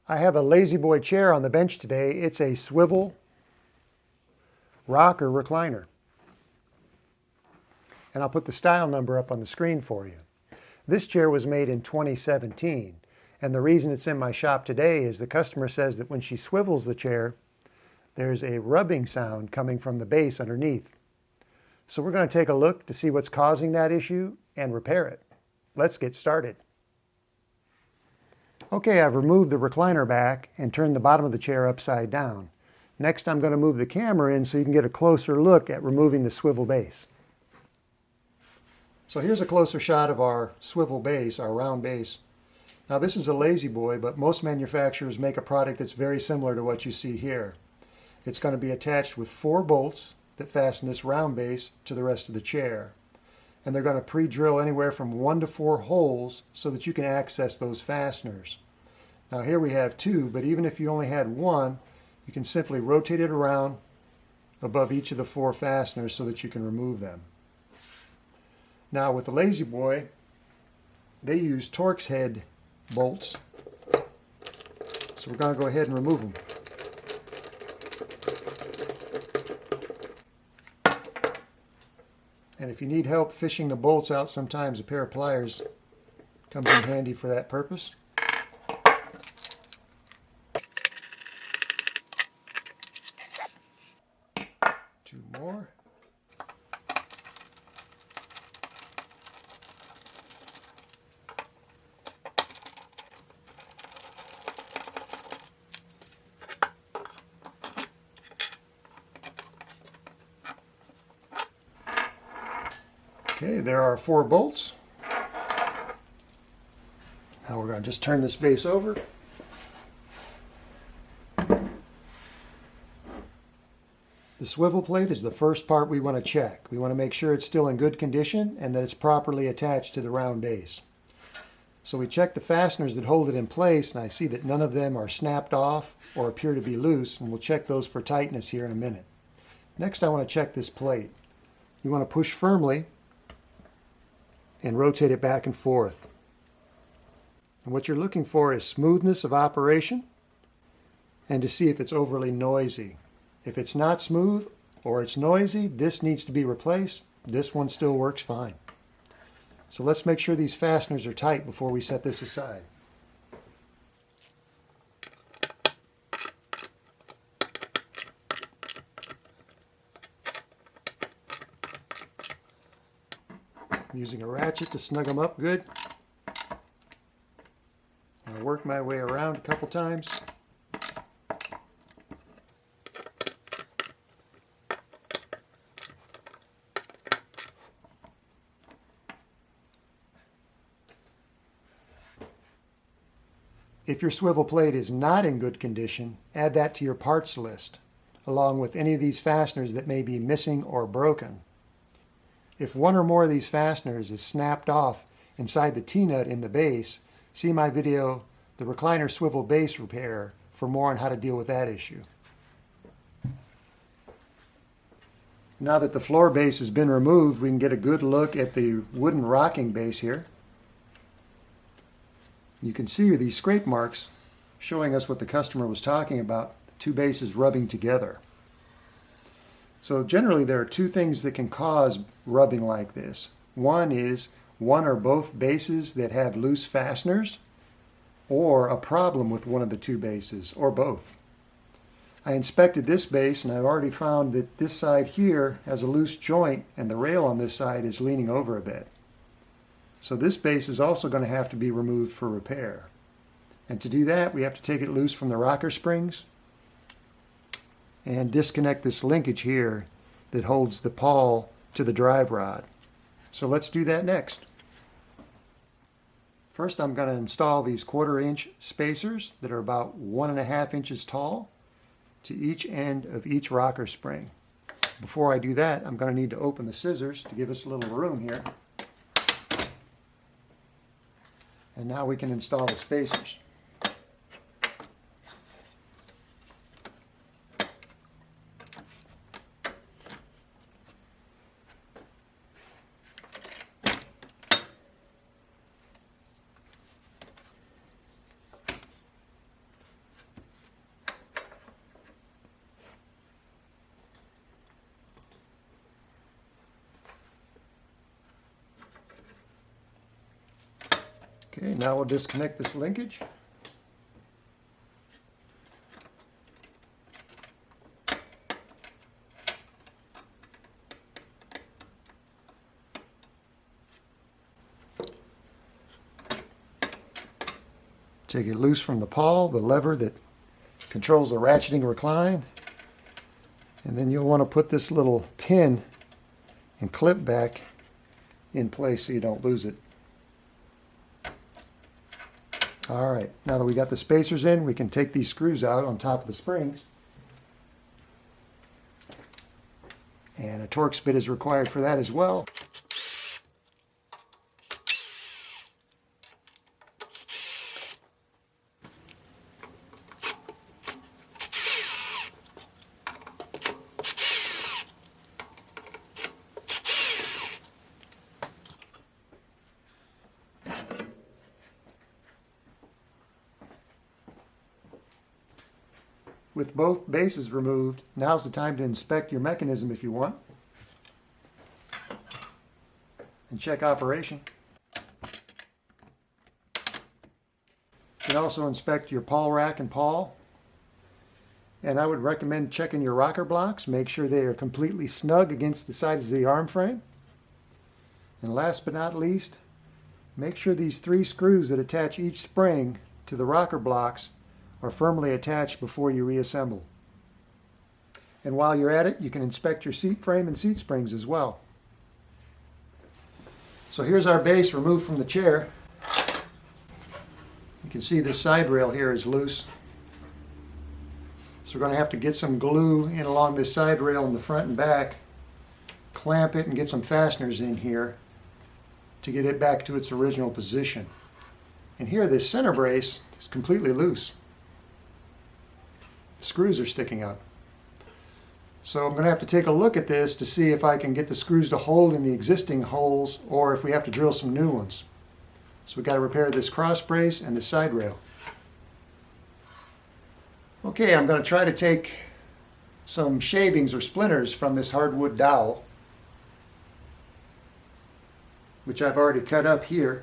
I have a Lazy Boy chair on the bench today. It's a swivel rocker recliner. And I'll put the style number up on the screen for you. This chair was made in 2017. And the reason it's in my shop today is the customer says that when she swivels the chair, there's a rubbing sound coming from the base underneath. So we're going to take a look to see what's causing that issue and repair it. Let's get started. Okay, I've removed the recliner back and turned the bottom of the chair upside down. Next, I'm going to move the camera in so you can get a closer look at removing the swivel base. So here's a closer shot of our swivel base, our round base. Now this is a Lazy Boy, but most manufacturers make a product that's very similar to what you see here. It's going to be attached with 4 bolts that fasten this round base to the rest of the chair. And they're going to pre-drill anywhere from 1 to 4 holes so that you can access those fasteners. Now here we have 2, but even if you only had 1, you can simply rotate it around above each of the 4 fasteners so that you can remove them. Now with the Lazy Boy, they use Torx head bolts, so we're going to go ahead and remove them. And if you need help fishing the bolts out, sometimes a pair of pliers comes in handy for that purpose. Two more. Okay, there are 4 bolts. Now we're going to just turn this base over. The swivel plate is the first part we want to check. We want to make sure it's still in good condition and that it's properly attached to the round base. So we check the fasteners that hold it in place, and I see that none of them are snapped off or appear to be loose, and we'll check those for tightness here in a minute. Next, I want to check this plate. You want to push firmly and rotate it back and forth. And what you're looking for is smoothness of operation and to see if it's overly noisy. If it's not smooth or it's noisy, this needs to be replaced. This one still works fine. So let's make sure these fasteners are tight before we set this aside. I'm using a ratchet to snug them up good. I'll work my way around a couple times. If your swivel plate is not in good condition, add that to your parts list, along with any of these fasteners that may be missing or broken. If one or more of these fasteners is snapped off inside the T-nut in the base, see my video, The Recliner Swivel Base Repair, for more on how to deal with that issue. Now that the floor base has been removed, we can get a good look at the wooden rocking base here. You can see these scrape marks showing us what the customer was talking about, the 2 bases rubbing together. So generally there are 2 things that can cause rubbing like this. One is one or both bases that have loose fasteners, or a problem with one of the 2 bases, or both. I inspected this base and I've already found that this side here has a loose joint and the rail on this side is leaning over a bit. So this base is also going to have to be removed for repair. And to do that, we have to take it loose from the rocker springs and disconnect this linkage here that holds the pawl to the drive rod. So let's do that next. First, I'm going to install these 1/4 inch spacers that are about 1.5 inches tall to each end of each rocker spring. Before I do that, I'm going to need to open the scissors to give us a little room here. And now we can install the spacers. Okay, now we'll disconnect this linkage. Take it loose from the pawl, the lever that controls the ratcheting recline. And then you'll want to put this little pin and clip back in place so you don't lose it. All right, now that we got the spacers in, we can take these screws out on top of the springs. And a Torx bit is required for that as well. With both bases removed, now's the time to inspect your mechanism if you want. And check operation. You can also inspect your pawl rack and pawl. And I would recommend checking your rocker blocks. Make sure they are completely snug against the sides of the arm frame. And last but not least, make sure these 3 screws that attach each spring to the rocker blocks are firmly attached before you reassemble. And while you're at it, you can inspect your seat frame and seat springs as well. So here's our base removed from the chair. You can see this side rail here is loose. So we're going to have to get some glue in along this side rail in the front and back, clamp it and get some fasteners in here to get it back to its original position. And here this center brace is completely loose. Screws are sticking out. So I'm going to have to take a look at this to see if I can get the screws to hold in the existing holes or if we have to drill some new ones. So we've got to repair this cross brace and the side rail. Okay, I'm going to try to take some shavings or splinters from this hardwood dowel, which I've already cut up here.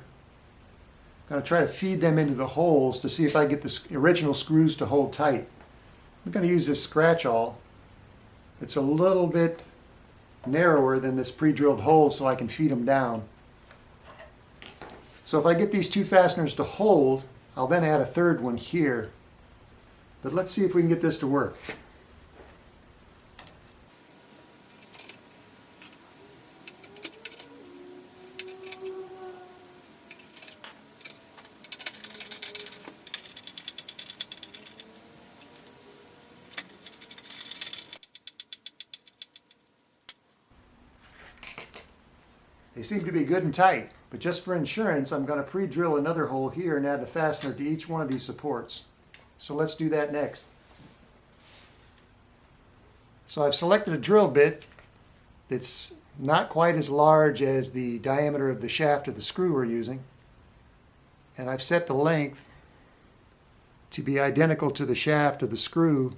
I'm going to try to feed them into the holes to see if I get the original screws to hold tight. I'm going to use this scratch-awl. It's a little bit narrower than this pre-drilled hole so I can feed them down. So if I get these 2 fasteners to hold, I'll then add a 3rd one here. But let's see if we can get this to work. They seem to be good and tight, but just for insurance, I'm going to pre-drill another hole here and add a fastener to each one of these supports. So let's do that next. So I've selected a drill bit that's not quite as large as the diameter of the shaft of the screw we're using. And I've set the length to be identical to the shaft of the screw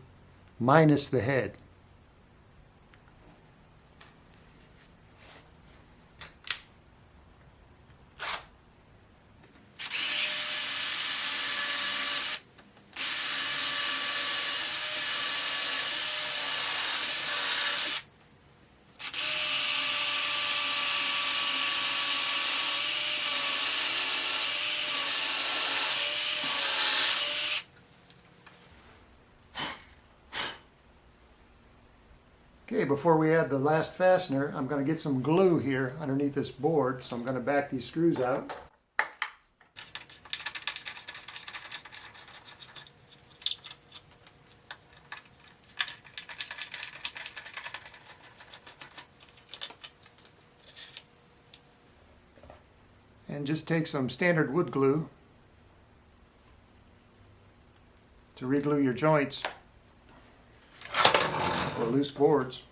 minus the head. Okay, before we add the last fastener, I'm going to get some glue here underneath this board, so I'm going to back these screws out. And just take some standard wood glue to re-glue your joints or loose boards.